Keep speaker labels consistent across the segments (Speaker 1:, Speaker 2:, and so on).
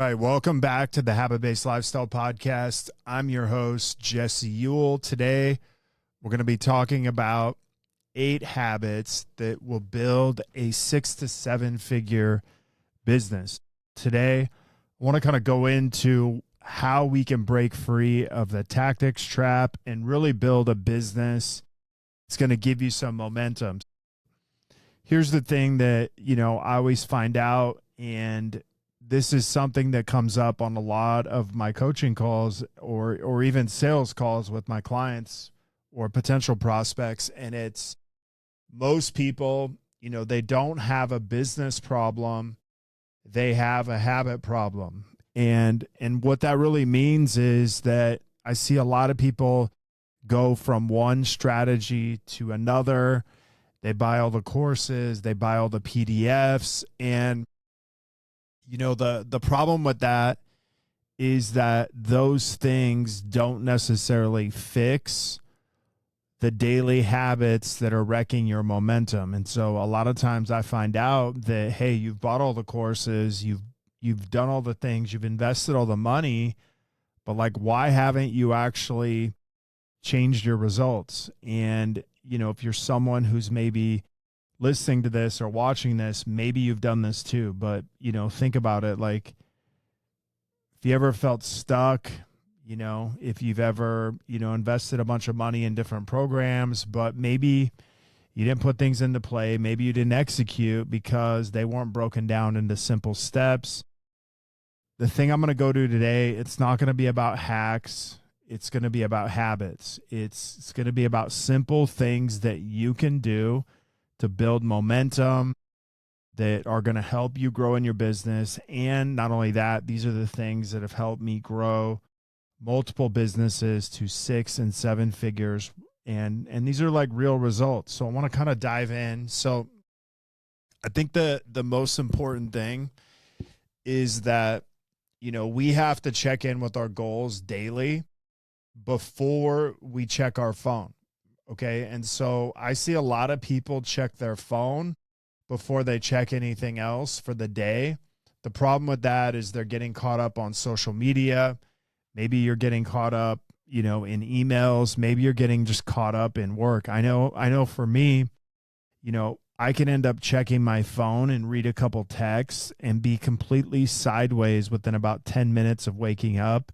Speaker 1: All right, welcome back to the Habit-Based Lifestyle Podcast. I'm your host, Jesse Ewell. Today, we're going to be talking about 8 habits that will build a 6 to 7 figure business. Today, I want to kind of go into how we can break free of the tactics trap and really build a business that's going to give you some momentum. Here's the thing that, I always find out, and this is something that comes up on a lot of my coaching calls or even sales calls with my clients or potential prospects. And it's most people, they don't have a business problem. They have a habit problem. And what that really means is that I see a lot of people go from one strategy to another. They buy all the courses, they buy all the PDFs, and the problem with that is that those things don't necessarily fix the daily habits that are wrecking your momentum. And so a lot of times I find out that, hey, you've bought all the courses, you've done all the things, you've invested all the money, but why haven't you actually changed your results? And, if you're someone who's maybe listening to this or watching this, maybe you've done this too, but think about it. If you ever felt stuck, if you've ever, invested a bunch of money in different programs, but maybe you didn't put things into play, maybe you didn't execute because they weren't broken down into simple steps. The thing I'm going to go to today, it's not going to be about hacks. It's going to be about habits. It's going to be about simple things that you can do to build momentum that are going to help you grow in your business. And not only that, these are the things that have helped me grow multiple businesses to 6 and 7 figures. And these are real results. So I want to kind of dive in. So I think the most important thing is that, we have to check in with our goals daily before we check our phone. Okay. And so I see a lot of people check their phone before they check anything else for the day. The problem with that is they're getting caught up on social media. Maybe you're getting caught up, in emails. Maybe you're getting just caught up in work. I know for me, I can end up checking my phone and read a couple texts and be completely sideways within about 10 minutes of waking up,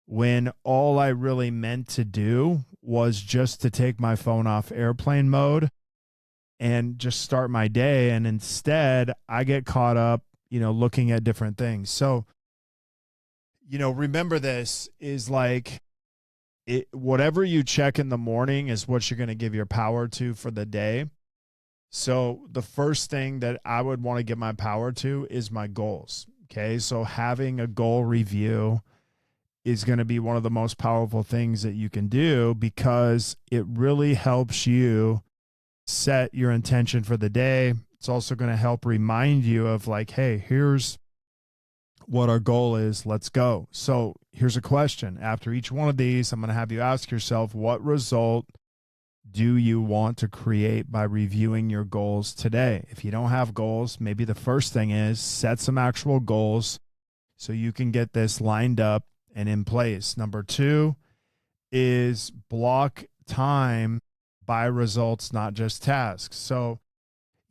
Speaker 1: when all I really meant to do was just to take my phone off airplane mode and just start my day. And instead I get caught up, looking at different things. So, remember this is whatever you check in the morning is what you're going to give your power to for the day. So the first thing that I would want to give my power to is my goals. Okay. So having a goal review is going to be one of the most powerful things that you can do, because it really helps you set your intention for the day. It's also going to help remind you of hey, here's what our goal is. Let's go. So here's a question. After each one of these, I'm going to have you ask yourself, what result do you want to create by reviewing your goals today? If you don't have goals, maybe the first thing is set some actual goals so you can get this lined up and in place. Number 2 is block time by results, not just tasks. So,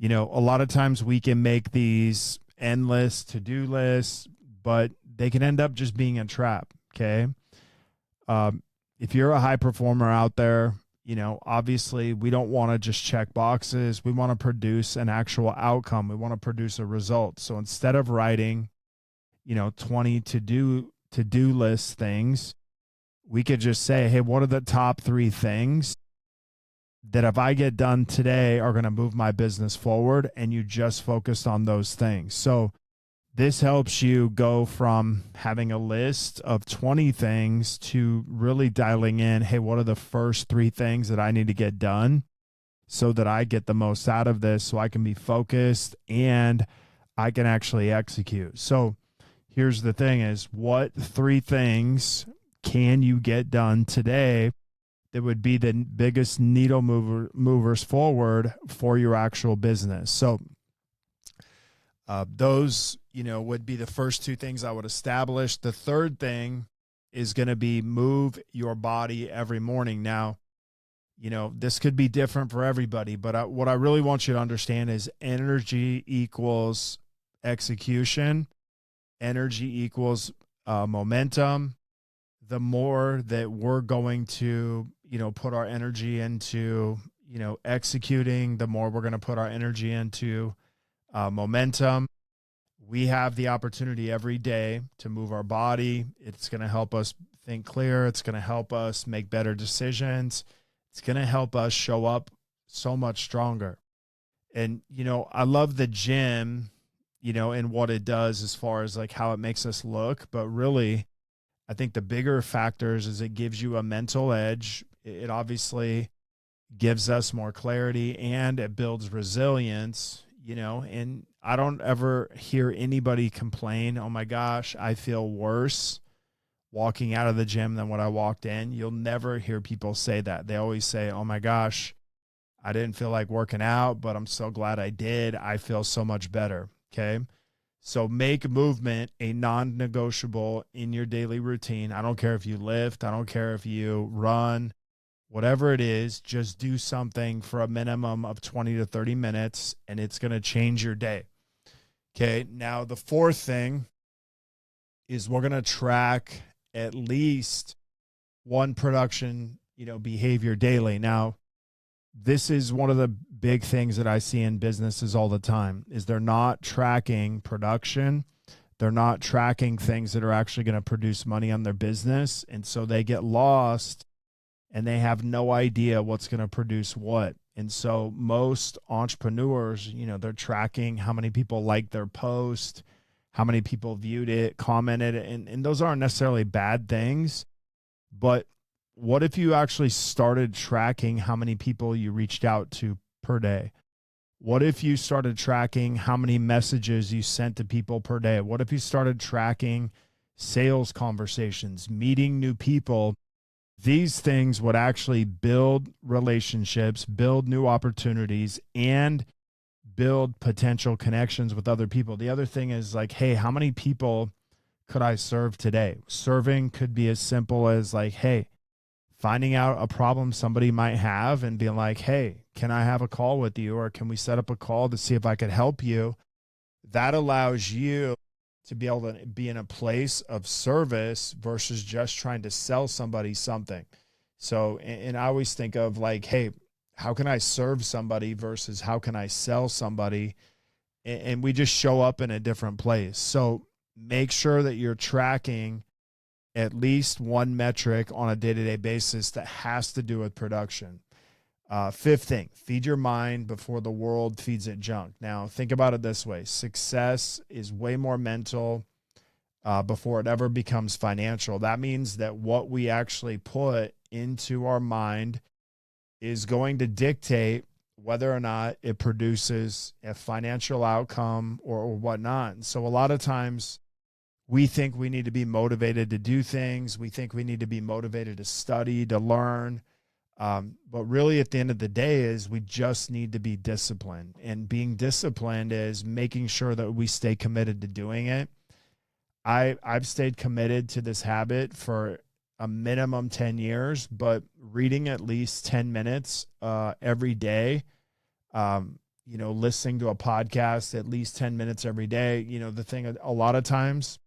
Speaker 1: a lot of times we can make these endless to-do lists, but they can end up just being a trap. Okay. If you're a high performer out there, obviously we don't want to just check boxes. We want to produce an actual outcome. We want to produce a result. So instead of writing, 20 to-do list things, we could just say, hey, what are the top 3 things that if I get done today are going to move my business forward? And you just focused on those things. So this helps you go from having a list of 20 things to really dialing in, hey, what are the first 3 things that I need to get done so that I get the most out of this, so I can be focused and I can actually execute. So here's the thing is, what 3 things can you get done today that would be the biggest needle movers forward for your actual business? So those, would be the first two things I would establish. The third thing is going to be move your body every morning. Now, this could be different for everybody, but what I really want you to understand is energy equals execution. Energy equals momentum. The more that we're going to, put our energy into, executing, the more we're going to put our energy into momentum. We have the opportunity every day to move our body. It's going to help us think clear. It's going to help us make better decisions. It's going to help us show up so much stronger. And, I love the gym, and what it does as far as like how it makes us look. But really, I think the bigger factors is it gives you a mental edge. It obviously gives us more clarity, and it builds resilience, and I don't ever hear anybody complain, oh my gosh, I feel worse walking out of the gym than when I walked in. You'll never hear people say that. They always say, oh my gosh, I didn't feel like working out, but I'm so glad I did. I feel so much better. Okay. So make movement a non-negotiable in your daily routine. I don't care if you lift. I don't care if you run, whatever it is, just do something for a minimum of 20 to 30 minutes, and it's going to change your day. Okay. Now, the fourth thing is we're going to track at least one production, behavior daily. Now, this is one of the big things that I see in businesses all the time is they're not tracking production. They're not tracking things that are actually going to produce money on their business. And so they get lost and they have no idea what's going to produce what. And so most entrepreneurs, they're tracking how many people liked their post, how many people viewed it, commented, and those aren't necessarily bad things. But what if you actually started tracking how many people you reached out to per day? What if you started tracking how many messages you sent to people per day? What if you started tracking sales conversations, meeting new people? These things would actually build relationships, build new opportunities, and build potential connections with other people. The other thing is like, hey, how many people could I serve today? Serving could be as simple as like, hey, finding out a problem somebody might have and being like, hey, can I have a call with you? Or can we set up a call to see if I could help you? That allows you to be able to be in a place of service versus just trying to sell somebody something. So, and I always think of like, hey, how can I serve somebody versus how can I sell somebody? And we just show up in a different place. So make sure that you're tracking at least one metric on a day-to-day basis that has to do with production. Fifth thing, feed your mind before the world feeds it junk. Now, think about it this way. Success is way more mental before it ever becomes financial. That means that what we actually put into our mind is going to dictate whether or not it produces a financial outcome or whatnot. And so a lot of times we think we need to be motivated to do things. We think we need to be motivated to study, to learn. But really at the end of the day is we just need to be disciplined, and being disciplined is making sure that we stay committed to doing it. I've stayed committed to this habit for a minimum 10 years, but reading at least 10 minutes every day, listening to a podcast at least 10 minutes every day. The thing, a lot of times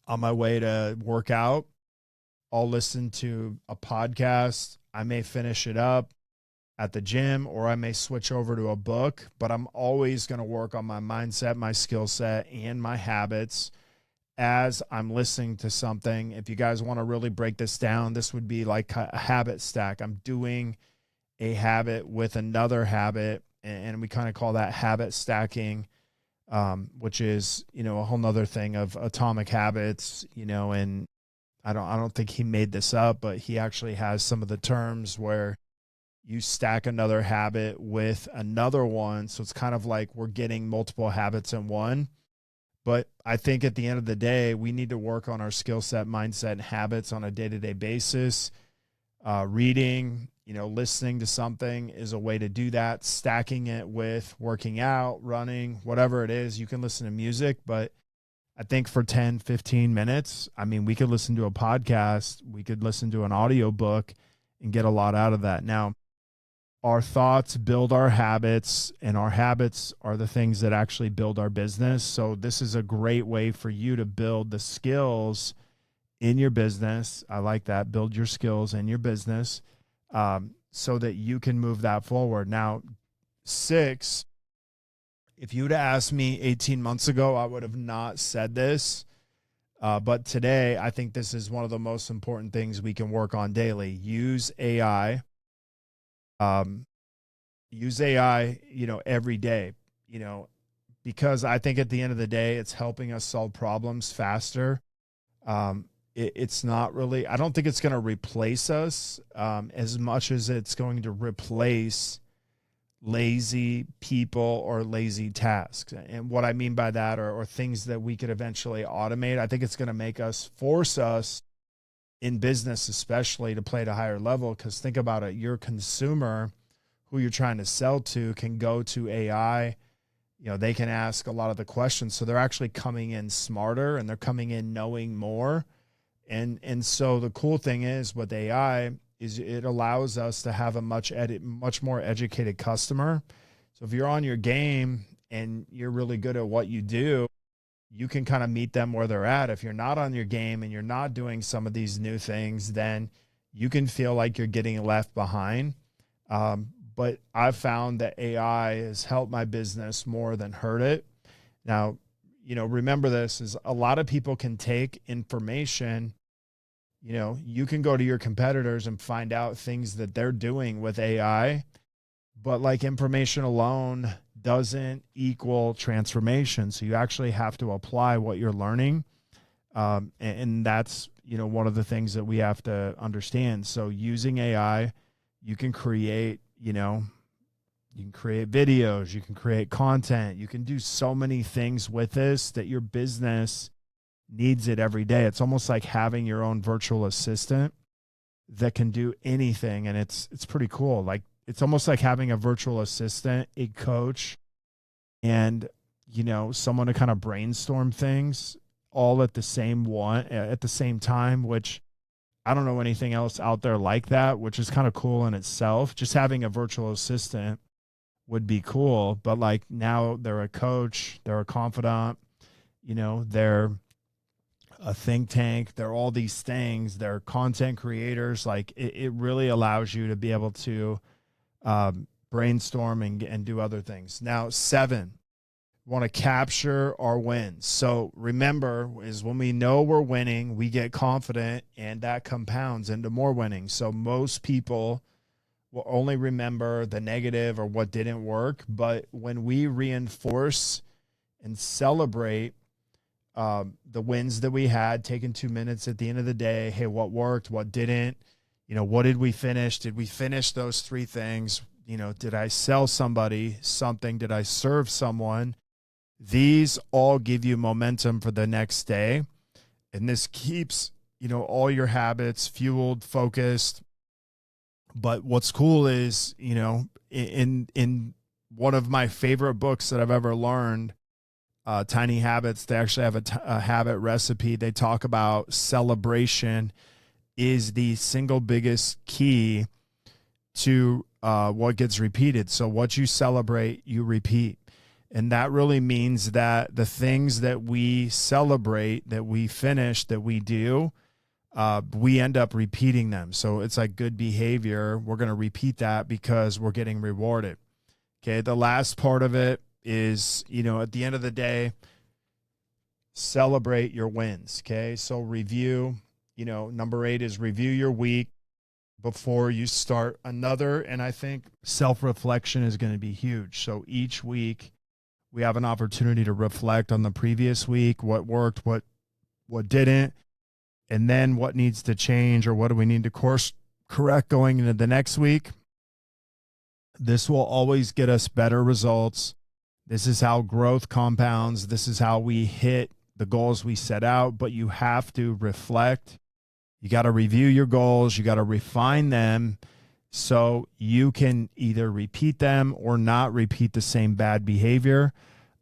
Speaker 1: on my way to work out, I'll listen to a podcast. I may finish it up at the gym, or I may switch over to a book, but I'm always going to work on my mindset, my skill set, and my habits as I'm listening to something. If you guys want to really break this down, this would be like a habit stack. I'm doing a habit with another habit, and we kind of call that habit stacking, which is, a whole nother thing of atomic habits, and I don't think he made this up, but he actually has some of the terms where you stack another habit with another one. So it's kind of like we're getting multiple habits in one. But I think at the end of the day, we need to work on our skill set, mindset, and habits on a day-to-day basis. Reading, listening to something is a way to do that. Stacking it with working out, running, whatever it is, you can listen to music, but I think for 10, 15 minutes, I mean, we could listen to a podcast, we could listen to an audiobook and get a lot out of that. Now, our thoughts build our habits, and our habits are the things that actually build our business. So this is a great way for you to build the skills in your business. I like that. Build your skills in your business so that you can move that forward. Now, 6, if you would have asked me 18 months ago, I would have not said this. But today, I think this is one of the most important things we can work on daily. Use AI. Use AI, every day, because I think at the end of the day, it's helping us solve problems faster. It's not really, I don't think it's going to replace us as much as it's going to replace lazy people or lazy tasks. And what I mean by that are things that we could eventually automate. I think it's going to force us in business, especially, to play at a higher level. Because think about it, your consumer who you're trying to sell to can go to AI. They can ask a lot of the questions. So they're actually coming in smarter and they're coming in knowing more. And so the cool thing is with AI is it allows us to have a much more educated customer. So if you're on your game and you're really good at what you do, you can kind of meet them where they're at. If you're not on your game and you're not doing some of these new things, then you can feel like you're getting left behind. But I've found that AI has helped my business more than hurt it. Now, remember this is a lot of people can take information. You can go to your competitors and find out things that they're doing with AI, but like information alone doesn't equal transformation. So you actually have to apply what you're learning. And that's, one of the things that we have to understand. So using AI, you can create, you can create videos, you can create content, you can do so many things with this that your business needs it every day. It's almost like having your own virtual assistant that can do anything. And it's pretty cool. Like it's almost like having a virtual assistant, a coach, and, someone to kind of brainstorm things all at the same time, which I don't know anything else out there like that, which is kind of cool in itself. Just having a virtual assistant would be cool. But like now they're a coach, they're a confidant, they're a think tank, they're all these things, they're content creators. Like it really allows you to be able to brainstorm and do other things. Now, 7, want to capture our wins. So remember, is when we know we're winning, we get confident and that compounds into more winning. So most people will only remember the negative or what didn't work. But when we reinforce and celebrate the wins that we had, taking 2 minutes at the end of the day, hey, what worked, what didn't, what did we finish? Did we finish those 3 things? Did I sell somebody something? Did I serve someone? These all give you momentum for the next day. And this keeps, all your habits fueled, focused. But what's cool is, in one of my favorite books that I've ever learned, Tiny Habits, they actually have a habit recipe. They talk about celebration is the single biggest key to what gets repeated. So what you celebrate, you repeat. And that really means that the things that we celebrate, that we finish, that we do, we end up repeating them. So it's like good behavior. We're going to repeat that because we're getting rewarded. Okay. The last part of it is, at the end of the day, celebrate your wins. Okay. So review, number 8 is review your week before you start another. And I think self-reflection is going to be huge. So each week we have an opportunity to reflect on the previous week, what worked, what didn't, and then what needs to change or what do we need to course correct going into the next week. This will always get us better results. This is how growth compounds. This is how we hit the goals we set out, but you have to reflect. You got to review your goals. You got to refine them so you can either repeat them or not repeat the same bad behavior.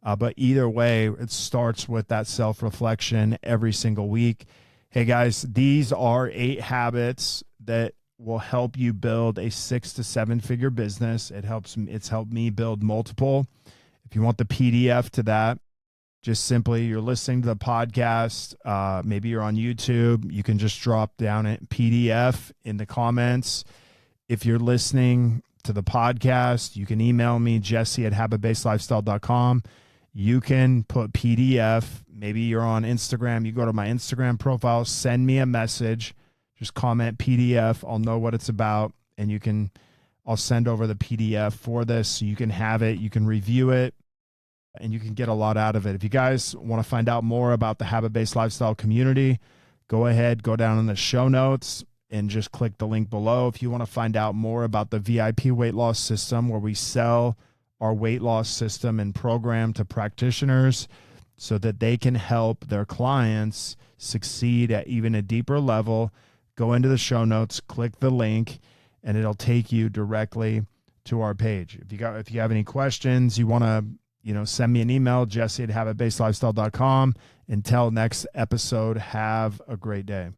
Speaker 1: But either way, it starts with that self-reflection every single week. Hey guys, these are 8 habits that will help you build a 6 to 7 figure business. It's helped me build multiple. If you want the PDF to that, just simply you're listening to the podcast. Maybe you're on YouTube. You can just drop down a PDF in the comments. If you're listening to the podcast, you can email me, jesse@habitbasedlifestyle.com. You can put PDF. Maybe you're on Instagram. You go to my Instagram profile, send me a message, just comment PDF. I'll know what it's about. And I'll send over the PDF for this so you can have it. You can review it and you can get a lot out of it. If you guys want to find out more about the Habit-Based Lifestyle community, go ahead, go down in the show notes and just click the link below. If you want to find out more about the VIP weight loss system, where we sell our weight loss system and program to practitioners so that they can help their clients succeed at even a deeper level, go into the show notes, click the link, and it'll take you directly to our page. If you have any questions, you want to send me an email, jesse@habitbasedlifestyle.com. Until next episode, have a great day.